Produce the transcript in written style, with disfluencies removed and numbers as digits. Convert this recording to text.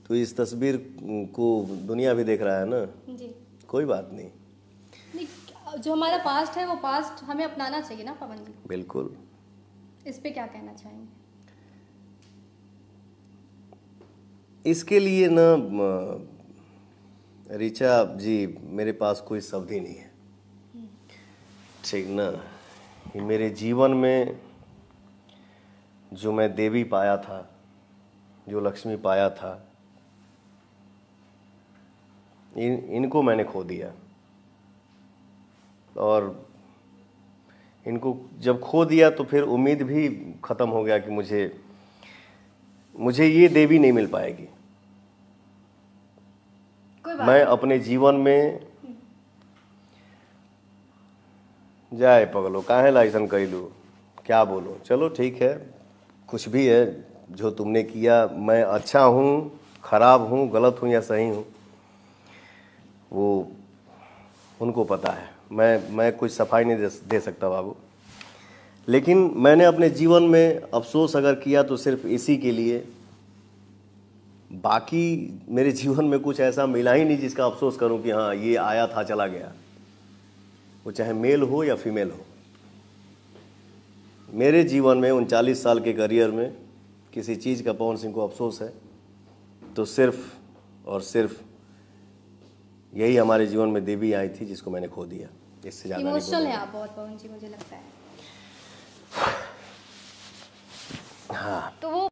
तो इस तस्वीर को दुनिया भी देख रहा है ना। जी। कोई बात नहीं। नहीं, जो हमारा पास्ट है वो पास्ट हमें अपनाना चाहिए ना पवन जी। बिल्कुल। इस पे क्या कहना चाहेंगे? इसके लिए ना ऋचा जी, मेरे पास कोई शब्द ही नहीं है, ठीक ना। मेरे जीवन में जो मैं देवी पाया था, जो लक्ष्मी पाया था, इनको मैंने खो दिया। और इनको जब खो दिया तो फिर उम्मीद भी ख़त्म हो गया कि मुझे ये देवी नहीं मिल पाएगी। मैं अपने जीवन में जाए पगलो काहे लाइसन कैलू, क्या बोलो। चलो ठीक है, कुछ भी है जो तुमने किया, मैं अच्छा हूँ, खराब हूँ, गलत हूँ या सही हूँ, वो उनको पता है। मैं कुछ सफाई नहीं दे सकता बाबू। लेकिन मैंने अपने जीवन में अफसोस अगर किया तो सिर्फ इसी के लिए, बाकी मेरे जीवन में कुछ ऐसा मिला ही नहीं जिसका अफसोस करूं कि हाँ ये आया था चला गया। वो चाहे मेल हो या फीमेल हो, मेरे जीवन में 39 साल के करियर में किसी चीज़ का पवन सिंह को अफसोस है तो सिर्फ और सिर्फ यही हमारे जीवन में देवी आई थी जिसको मैंने खो दिया। इससे ज़्यादा नहीं। इमोशनल है आप बहुत पवन जी, मुझे लगता है। हाँ। तो वो